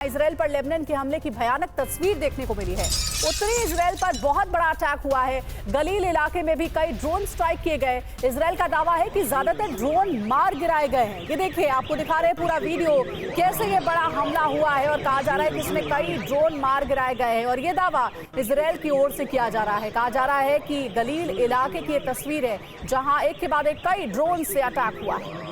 Israel पर Lebanon के हमले की भयानक तस्वीर देखने को मिली है। उत्तरी इजराइल पर बहुत बड़ा अटैक हुआ है। गलील इलाके में भी कई ड्रोन स्ट्राइक किए गए। इजराइल का दावा है कि ज्यादातर ड्रोन मार गिराए गए हैं। ये देखिए, आपको दिखा रहे हैं पूरा वीडियो, कैसे ये बड़ा हमला हुआ है और कहा जा रहा है कि इसमें कई ड्रोन मार गिराए गए हैं। और ये दावा इजराइल की ओर से किया जा रहा है। कहा जा रहा है कि गलील इलाके की ये तस्वीर है जहां एक के बाद एक कई ड्रोन से अटैक हुआ है।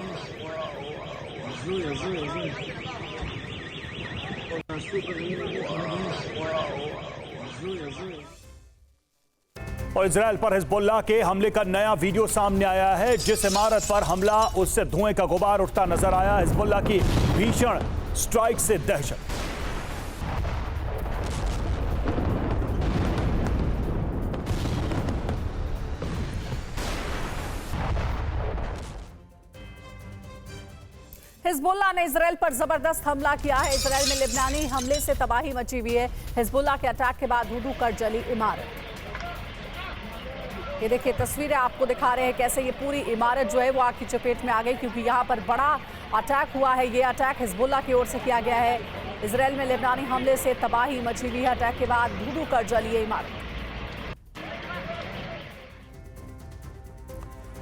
और इजराइल पर हिजबुल्लाह के हमले का नया वीडियो सामने आया है। जिस इमारत पर हमला, उससे धुएं का गुबार उठता नजर आया। हिजबुल्लाह की भीषण स्ट्राइक से दहशत। हिजबुल्लाह ने इजराइल पर जबरदस्त हमला किया है। इजराइल में लेबनानी हमले से तबाही मची हुई है। हिजबुल्लाह के अटैक के बाद धू-धू कर जली इमारत। ये देखिए, तस्वीरें आपको दिखा रहे हैं कैसे ये पूरी इमारत जो है वो आग की चपेट में आ गई, क्योंकि यहाँ पर बड़ा अटैक हुआ है। ये अटैक हिजबुल्लाह की ओर से किया गया है। इजराइल में लेबनानी हमले से तबाही मची हुई है। अटैक के बाद धू-धू कर जली ये इमारत।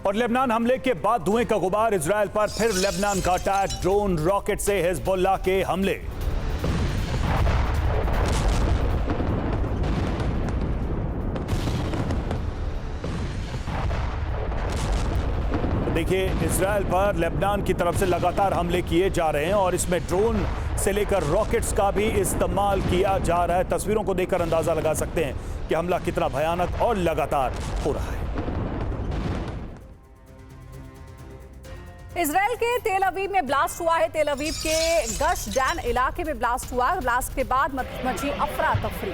और लेबनान हमले के बाद धुएं का गुबार। इजराइल पर फिर लेबनान का अटैक, ड्रोन रॉकेट से हिजबुल्लाह के हमले। देखिए, इजराइल पर लेबनान की तरफ से लगातार हमले किए जा रहे हैं और इसमें ड्रोन से लेकर रॉकेट्स का भी इस्तेमाल किया जा रहा है। तस्वीरों को देखकर अंदाजा लगा सकते हैं कि हमला कितना भयानक और लगातार हो रहा है। इजराइल के तेल अवीव में ब्लास्ट हुआ है। तेल अवीव के गश डैन इलाके में ब्लास्ट हुआ। ब्लास्ट के बाद मची अफरा तफरी।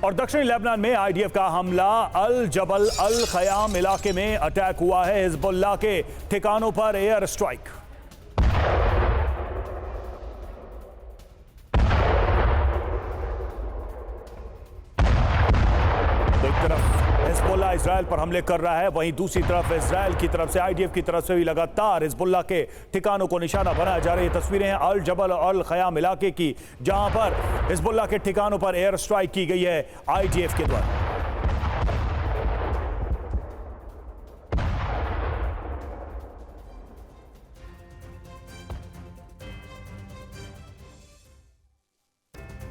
और दक्षिणी लेबनान में आईडीएफ का हमला। अल जबल अल खयाम इलाके में अटैक हुआ है। हिजबुल्लाह के ठिकानों पर एयर स्ट्राइक। एक तरफ हिजबुल्लाह इजराइल पर हमले कर रहा है, वहीं दूसरी तरफ इजराइल की तरफ से आईडीएफ की तरफ से भी लगातार हिजबुल्लाह के ठिकानों को निशाना बनाया जा रही है। तस्वीरें हैं अल जबल और अल खयाम इलाके की, जहां पर हिजबुल्लाह के ठिकानों पर एयर स्ट्राइक की गई है आईडीएफ के द्वारा।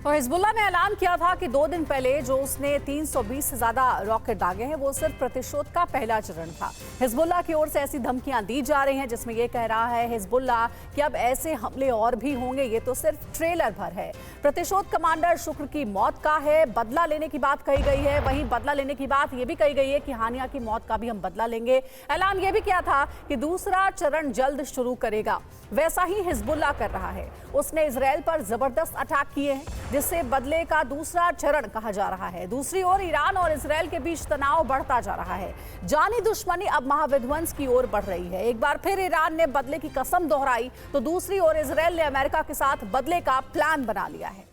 और हिजबुल्लाह ने ऐलान किया था कि 2 दिन पहले जो उसने 320 से ज्यादा रॉकेट दागे हैं वो सिर्फ प्रतिशोध का पहला चरण था। हिजबुल्लाह की ओर से ऐसी धमकियां दी जा रही हैं जिसमें यह कह रहा है हिजबुल्लाह कि अब ऐसे हमले और भी होंगे, ये तो सिर्फ ट्रेलर भर है। प्रतिशोध कमांडर शुक्र की मौत का है, बदला लेने की बात कही गई है। वहीं बदला लेने की बात यह भी कही गई है कि हानिया की मौत का भी हम बदला लेंगे। ऐलान यह भी किया था कि दूसरा चरण जल्द शुरू करेगा। वैसा ही हिजबुल्लाह कर रहा है। उसने इजराइल पर जबरदस्त अटैक किए हैं, जिससे बदले का दूसरा चरण कहा जा रहा है। दूसरी ओर ईरान और इजराइल के बीच तनाव बढ़ता जा रहा है। जानी दुश्मनी अब महाविध्वंस की ओर बढ़ रही है। एक बार फिर ईरान ने बदले की कसम दोहराई तो दूसरी ओर इजराइल ने अमेरिका के साथ बदले का प्लान बना लिया है।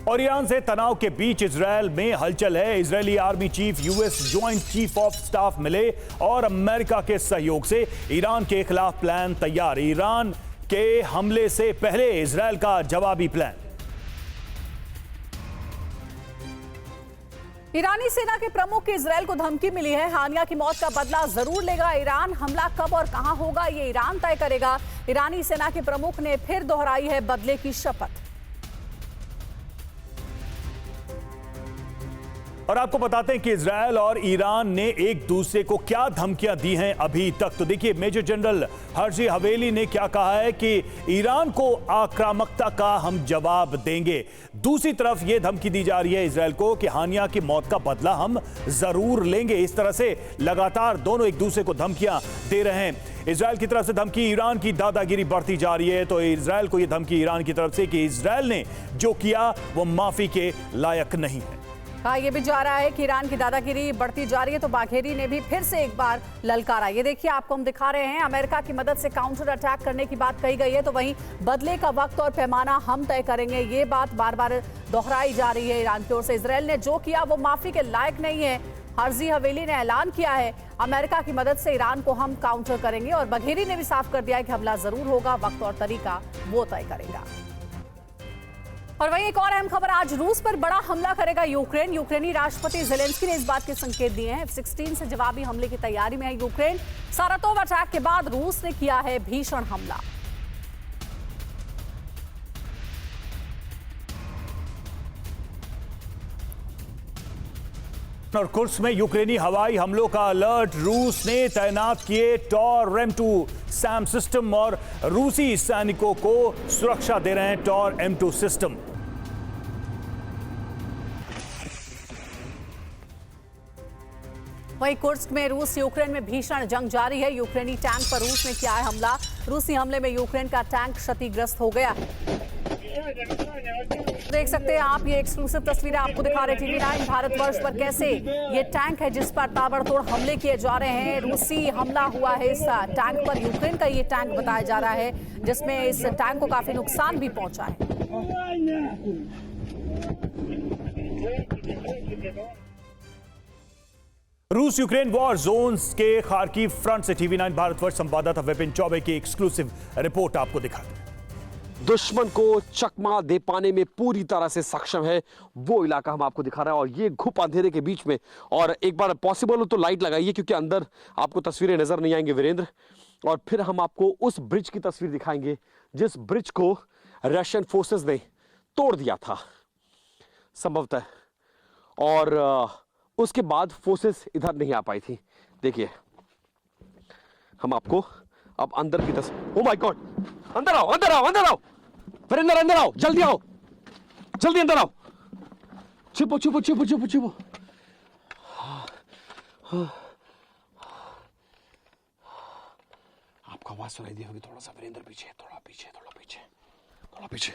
और ईरान से तनाव के बीच इजराइल में हलचल है। Israeli army chief, US joint chief of staff मिले और अमेरिका के सहयोग से ईरान के खिलाफ प्लान तैयार। ईरान के हमले से पहले इजराइल का जवाबी प्लान। ईरानी सेना के प्रमुख की इजराइल को धमकी मिली है। हानिया की मौत का बदला जरूर लेगा ईरान। हमला कब और कहां होगा ये ईरान तय करेगा। ईरानी सेना के प्रमुख ने फिर दोहराई है बदले की शपथ। और आपको बताते हैं कि इजराइल और ईरान ने एक दूसरे को क्या धमकियां दी हैं अभी तक। तो देखिए, मेजर जनरल हर्जी हवेली ने क्या कहा है कि ईरान को आक्रामकता का हम जवाब देंगे। दूसरी तरफ यह धमकी दी जा रही है इजराइल को कि हानिया की मौत का बदला हम जरूर लेंगे। इस तरह से लगातार दोनों एक दूसरे को धमकियां दे रहे हैं। इजराइल की तरफ से धमकी, ईरान की दादागिरी बढ़ती जा रही है। तो इजराइल को यह धमकी ईरान की तरफ से कि इजराइल ने जो किया वो माफी के लायक नहीं है। कहा यह भी जा रहा है कि ईरान की दादागिरी बढ़ती जा रही है। तो बाघेरी ने भी फिर से एक बार ललकारा। ये देखिए, आपको हम दिखा रहे हैं, अमेरिका की मदद से काउंटर अटैक करने की बात कही गई है। तो वहीं बदले का वक्त और पैमाना हम तय करेंगे, ये बात बार बार दोहराई जा रही है ईरान की ओर से। इजराइल ने जो किया वो माफी के लायक नहीं है। हर्जी हवेली ने ऐलान किया है, अमेरिका की मदद से ईरान को हम काउंटर करेंगे। और बघेरी ने भी साफ कर दिया है कि हमला जरूर होगा, वक्त और तरीका वो तय करेगा। और वहीं एक और अहम खबर, आज रूस पर बड़ा हमला करेगा यूक्रेन। यूक्रेनी राष्ट्रपति ज़ेलेंस्की ने इस बात के संकेत दिए हैं। F-16 से जवाबी हमले की तैयारी में है यूक्रेन। सारातोव अटैक के बाद रूस ने किया है भीषण हमला। और कुर्स्क में यूक्रेनी हवाई हमलों का अलर्ट, रूस ने तैनात किए टॉर M2 सैम सिस्टम और रूसी सैनिकों को सुरक्षा दे रहे हैं टॉर M2 सिस्टम। वहीं कुर्स्क में रूस यूक्रेन में भीषण जंग जारी है। यूक्रेनी टैंक पर रूस ने किया है हमला। रूसी हमले में यूक्रेन का टैंक क्षतिग्रस्त हो गया है। देख सकते हैं आप, ये एक्सक्लूसिव तस्वीरें आपको दिखा रहे TV9 भारतवर्ष पर, कैसे ये टैंक है जिस पर ताबड़तोड़ हमले किए जा रहे हैं। रूसी हमला हुआ है इस टैंक पर। यूक्रेन का ये टैंक बताया जा रहा है जिसमें इस टैंक को काफी नुकसान भी पहुंचा है। रूस यूक्रेन वॉर जोन्स के खार्किव फ्रंट से TV9 भारतवर्ष संवाददाता विपिन चौबे की एक्सक्लूसिव रिपोर्ट आपको दिखाते हैं। दुश्मन को चकमा दे पाने में पूरी तरह से सक्षम है वो इलाका हम आपको दिखा रहे हैं, और ये घुप अंधेरे के बीच में। और एक बार पॉसिबल हो तो लाइट लगाइए, क्योंकि अंदर आपको तस्वीरें नजर नहीं आएंगे वीरेंद्र। और फिर हम आपको उस ब्रिज की तस्वीर दिखाएंगे जिस ब्रिज को रशियन फोर्सेस ने तोड़ दिया था संभवतः, और उसके बाद फोर्सेस इधर नहीं आ पाई थी। देखिए हम आपको अब अंदर की तस्वीर, ओ माय गॉड, अंदर आओ अंदर आओ अंदर आओ वीरेंद्र, अंदर आओ, जल्दी आओ, जल्दी अंदर आओ, छिपो छिपो छिपो छिपो छिपो। आपको आवाज सुनाई दी होगी, थोड़ा सा वीरेंद्र पीछे, थोड़ा पीछे, थोड़ा पीछे, थोड़ा पीछे।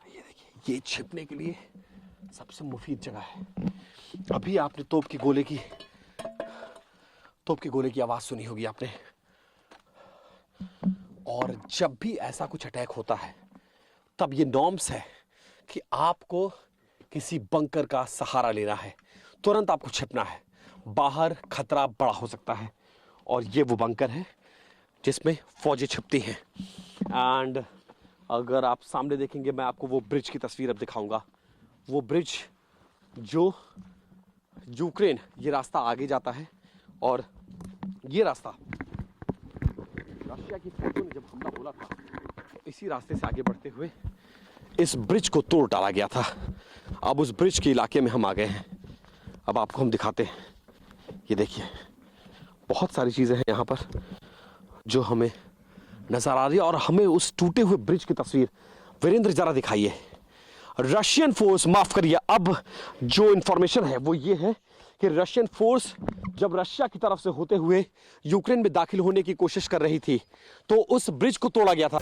ये देखिए, ये छिपने के लिए सबसे मुफीद जगह है। अभी आपने तोप के गोले की आवाज सुनी होगी आपने। और जब भी ऐसा कुछ अटैक होता है तब ये नॉर्म्स है कि आपको किसी बंकर का सहारा लेना है, तुरंत आपको छिपना है, बाहर खतरा बड़ा हो सकता है। और ये वो बंकर है जिसमें फौजें छिपती हैं। एंड अगर आप सामने देखेंगे, मैं आपको वो ब्रिज की तस्वीर अब दिखाऊंगा। वो ब्रिज जो यूक्रेन, ये रास्ता आगे जाता है, और ये रास्ता रशिया की फौजों ने जब हमला बोला था तो इसी रास्ते से आगे बढ़ते हुए इस ब्रिज को तोड़ डाला गया था। अब उस ब्रिज के इलाके में हम आ गए हैं। अब आपको हम दिखाते हैं। ये देखिए, बहुत सारी चीजें हैं यहाँ पर जो हमें नजर आ रही है, और हमें उस टूटे हुए ब्रिज की तस्वीर वीरेंद्र जरा दिखाइए। रशियन फोर्स, माफ करिए, अब जो इंफॉर्मेशन है वो ये है कि रशियन फोर्स जब रशिया की तरफ से होते हुए यूक्रेन में दाखिल होने की कोशिश कर रही थी तो उस ब्रिज को तोड़ा गया था।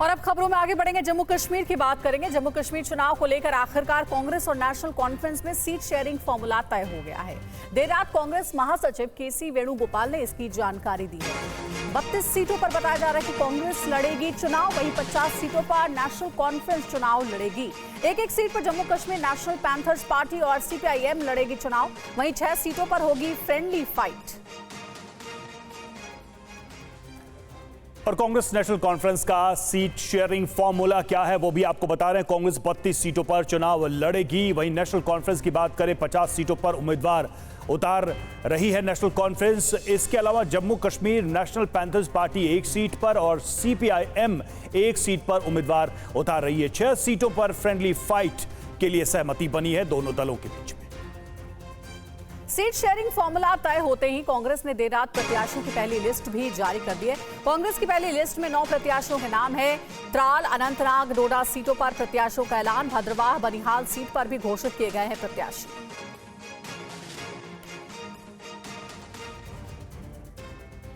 और अब खबरों में आगे बढ़ेंगे, जम्मू कश्मीर की बात करेंगे। जम्मू कश्मीर चुनाव को लेकर आखिरकार कांग्रेस और नेशनल कॉन्फ्रेंस में सीट शेयरिंग फॉर्मूला तय हो गया है। देर रात कांग्रेस महासचिव केसी वेणुगोपाल ने इसकी जानकारी दी है। 32 सीटों पर बताया जा रहा है कि कांग्रेस लड़ेगी चुनाव, वहीं 50 सीटों पर नेशनल कॉन्फ्रेंस चुनाव लड़ेगी। एक सीट पर Jammu Kashmir national panthers party और CPIM लड़ेगी चुनाव, वहीं 6 सीटों पर होगी फ्रेंडली फाइट। और कांग्रेस नेशनल कॉन्फ्रेंस का सीट शेयरिंग फॉर्मूला क्या है वो भी आपको बता रहे हैं। कांग्रेस 32 सीटों पर चुनाव लड़ेगी। वहीं नेशनल कॉन्फ्रेंस की बात करें, 50 सीटों पर उम्मीदवार उतार रही है नेशनल कॉन्फ्रेंस। इसके अलावा Jammu Kashmir national panthers party 1 seat पर और CPIM 1 सीट पर उम्मीदवार उतार रही है। 6 सीटों पर फ्रेंडली फाइट के लिए सहमति बनी है दोनों दलों के बीच में। सीट शेयरिंग फॉर्मूला तय होते ही कांग्रेस ने देर रात प्रत्याशियों की पहली लिस्ट भी जारी कर दी है। कांग्रेस की पहली लिस्ट में 9 प्रत्याशियों के नाम है। त्राल, अनंतनाग, डोडा सीटों पर प्रत्याशियों का ऐलान। भद्रवाह, बनिहाल सीट पर भी घोषित किए गए हैं प्रत्याशी।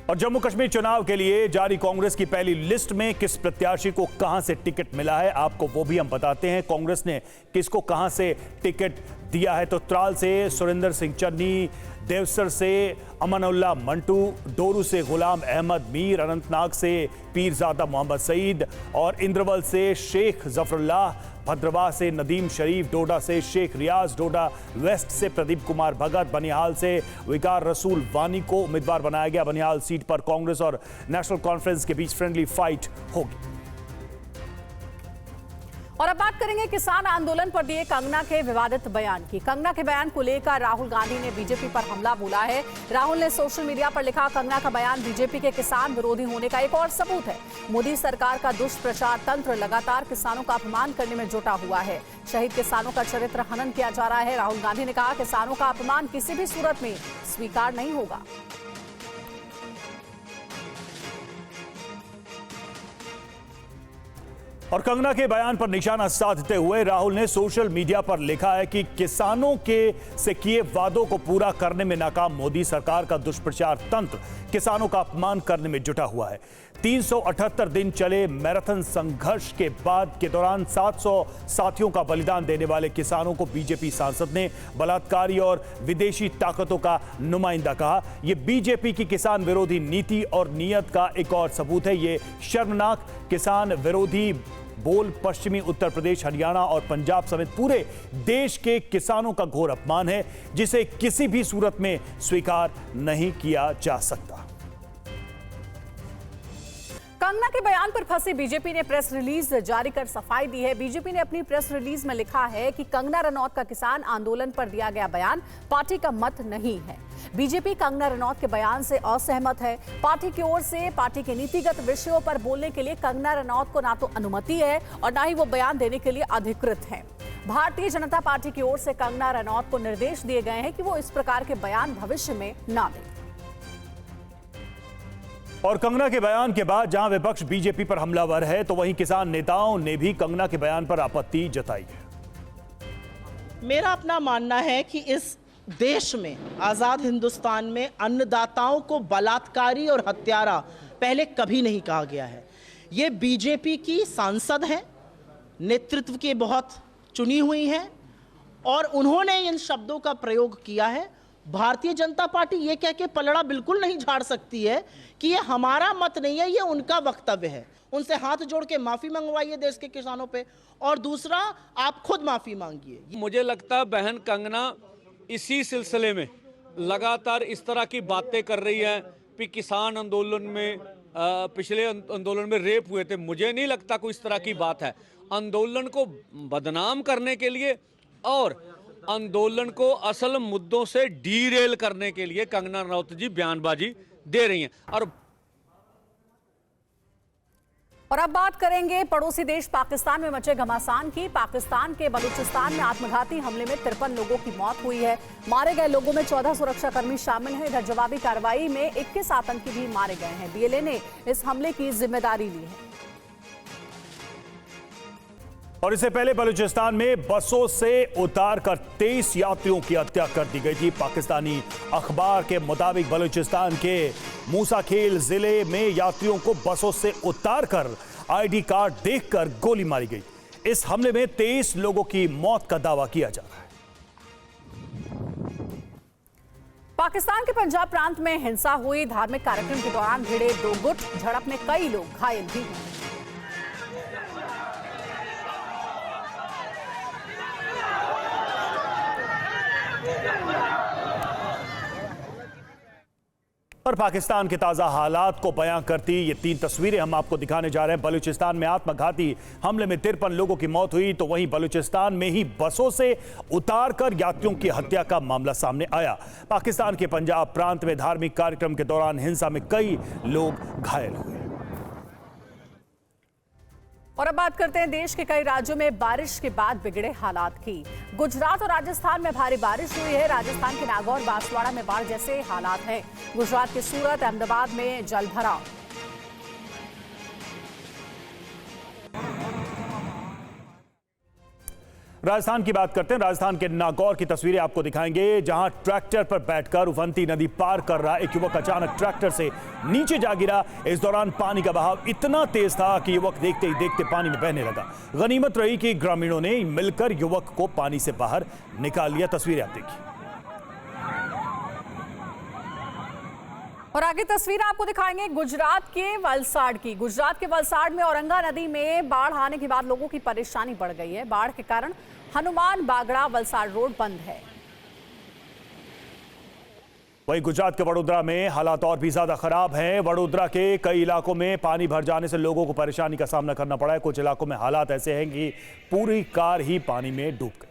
और जम्मू कश्मीर चुनाव के लिए जारी कांग्रेस की पहली लिस्ट में किस प्रत्याशी को कहां से टिकट मिला है आपको वो भी हम बताते हैं। कांग्रेस ने किसको कहां से टिकट दिया है तो त्राल से सुरेंद्र सिंह चन्नी, देवसर से अमनुल्लाह मंटू, डोरू से गुलाम अहमद मीर, अनंतनाग से पीरजादा मोहम्मद सईद और इंद्रवल से शेख जफरुल्लाह, भद्रवाह से नदीम शरीफ, डोडा से शेख रियाज, डोडा वेस्ट से प्रदीप कुमार भगत, बनिहाल से विकार रसूल वानी को उम्मीदवार बनाया गया। बनिहाल सीट पर कांग्रेस और नेशनल कॉन्फ्रेंस के बीच फ्रेंडली फाइट होगी। और अब बात करेंगे किसान आंदोलन पर दिए कंगना के विवादित बयान की। कंगना के बयान को लेकर राहुल गांधी ने बीजेपी पर हमला बोला है। राहुल ने सोशल मीडिया पर लिखा, कंगना का बयान बीजेपी के किसान विरोधी होने का एक और सबूत है। मोदी सरकार का दुष्प्रचार तंत्र लगातार किसानों का अपमान करने में जुटा हुआ है। शहीद किसानों का चरित्र हनन किया जा रहा है। राहुल गांधी ने कहा, किसानों का अपमान किसी भी सूरत में स्वीकार नहीं होगा। और कंगना के बयान पर निशाना साधते हुए राहुल ने सोशल मीडिया पर लिखा है कि किसानों के से किए वादों को पूरा करने में नाकाम मोदी सरकार का दुष्प्रचार तंत्र किसानों का अपमान करने में जुटा हुआ है। 378 दिन चले मैराथन संघर्ष के बाद के दौरान 700 साथियों का बलिदान देने वाले किसानों को बीजेपी सांसद ने बलात्कारी और विदेशी ताकतों का नुमाइंदा कहा। यह बीजेपी की किसान विरोधी नीति और नीयत का एक और सबूत है। ये शर्मनाक किसान विरोधी बोल पश्चिमी उत्तर प्रदेश, हरियाणा और पंजाब समेत पूरे देश के किसानों का घोर अपमान है, जिसे किसी भी सूरत में स्वीकार नहीं किया जा सकता। कंगना के बयान पर फंसी बीजेपी ने प्रेस रिलीज जारी कर सफाई दी है। बीजेपी ने अपनी प्रेस रिलीज में लिखा है कि कंगना रनौत का किसान आंदोलन पर दिया गया बयान पार्टी का मत नहीं है। बीजेपी कंगना रनौत के बयान से असहमत है। पार्टी की ओर से पार्टी के नीतिगत विषयों पर बोलने के लिए कंगना रनौत को ना तो अनुमति है और ना ही वो बयान देने के लिए अधिकृत है। भारतीय जनता पार्टी की ओर से कंगना रनौत को निर्देश दिए गए हैं कि वो इस प्रकार के बयान भविष्य में ना दें। और कंगना के बयान के बाद जहां विपक्ष बीजेपी पर हमलावर है, तो वहीं किसान नेताओं ने भी कंगना के बयान पर आपत्ति जताई है। मेरा अपना मानना है कि इस देश में, आजाद हिंदुस्तान में अन्नदाताओं को बलात्कारी और हत्यारा पहले कभी नहीं कहा गया है। ये बीजेपी की सांसद हैं, नेतृत्व की बहुत चुनी हुई हैं और उन्होंने इन शब्दों का प्रयोग किया है। भारतीय जनता पार्टी ये कह के पलड़ा बिल्कुल नहीं झाड़ सकती है कि ये हमारा मत नहीं है, ये उनका वक्तव्य है। उनसे हाथ जोड़ के माफी मंगवाइए देश के किसानों पे, और दूसरा आप खुद माफी मांगिए। मुझे लगता है बहन कंगना इसी सिलसिले में लगातार इस तरह की बातें कर रही है कि किसान आंदोलन में पिछले आंदोलन में रेप हुए थे। मुझे नहीं लगता कोई इस तरह की बात है। आंदोलन को बदनाम करने के लिए और आंदोलन को असल मुद्दों से डीरेल करने के लिए कंगना रनौत जी बयानबाजी दे रही हैं। और अब बात करेंगे पड़ोसी देश पाकिस्तान में मचे घमासान की। पाकिस्तान के बलूचिस्तान में आत्मघाती हमले में 53 लोगों की मौत हुई है। मारे गए लोगों में 14 सुरक्षाकर्मी शामिल हैं। इधर जवाबी कार्रवाई में 21 आतंकी भी मारे गए हैं। बीएलए ने इस हमले की जिम्मेदारी ली है। और इससे पहले बलूचिस्तान में बसों से उतारकर 23 यात्रियों की हत्या कर दी गई थी। पाकिस्तानी अखबार के मुताबिक बलूचिस्तान के मूसाखेल जिले में यात्रियों को बसों से उतारकर आईडी कार्ड देखकर गोली मारी गई। इस हमले में 23 लोगों की मौत का दावा किया जा रहा है। पाकिस्तान के पंजाब प्रांत में हिंसा हुई। धार्मिक कार्यक्रम के दौरान भिड़े दो गुट, झड़प में कई लोग घायल भी हुए। और पाकिस्तान के ताजा हालात को बयां करती ये 3 तस्वीरें हम आपको दिखाने जा रहे हैं। बलूचिस्तान में आत्मघाती हमले में 53 लोगों की मौत हुई, तो वहीं बलूचिस्तान में ही बसों से उतारकर यात्रियों की हत्या का मामला सामने आया। पाकिस्तान के पंजाब प्रांत में धार्मिक कार्यक्रम के दौरान हिंसा में कई लोग घायल हुए। और अब बात करते हैं देश के कई राज्यों में बारिश के बाद बिगड़े हालात की। गुजरात और राजस्थान में भारी बारिश हुई है। राजस्थान के नागौर, बांसवाड़ा में बाढ़ जैसे हालात हैं। गुजरात के सूरत, अहमदाबाद में जलभराव। राजस्थान की बात करते हैं। राजस्थान के नागौर की तस्वीरें आपको दिखाएंगे, जहां ट्रैक्टर पर बैठकर उफनती नदी पार कर रहा एक युवक अचानक ट्रैक्टर से नीचे जा गिरा। इस दौरान पानी का बहाव इतना तेज था कि युवक देखते ही देखते पानी में बहने लगा। गनीमत रही कि ग्रामीणों ने मिलकर युवक को पानी से बाहर निकाल लिया। तस्वीरें आप देखिए। और आगे तस्वीर आपको दिखाएंगे गुजरात के वलसाड की। गुजरात के वलसाड में औरंगा नदी में बाढ़ आने के बाद लोगों की परेशानी बढ़ गई है। बाढ़ के कारण हनुमान बागड़ा वलसाड रोड बंद है। वहीं गुजरात के वडोदरा में हालात और भी ज्यादा खराब हैं। वडोदरा के कई इलाकों में पानी भर जाने से लोगों को परेशानी का सामना करना पड़ा है। कुछ इलाकों में हालात ऐसे हैं कि पूरी कार ही पानी में डूब गई।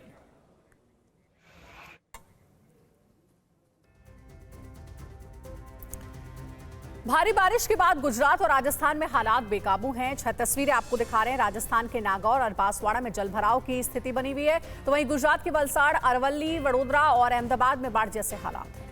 भारी बारिश के बाद गुजरात और राजस्थान में हालात बेकाबू हैं। 6 तस्वीरें आपको दिखा रहे हैं। राजस्थान के नागौर और बांसवाड़ा में जलभराव की स्थिति बनी हुई है, तो वहीं गुजरात के वलसाड, अरवली, वडोदरा और अहमदाबाद में बाढ़ जैसे हालात हैं।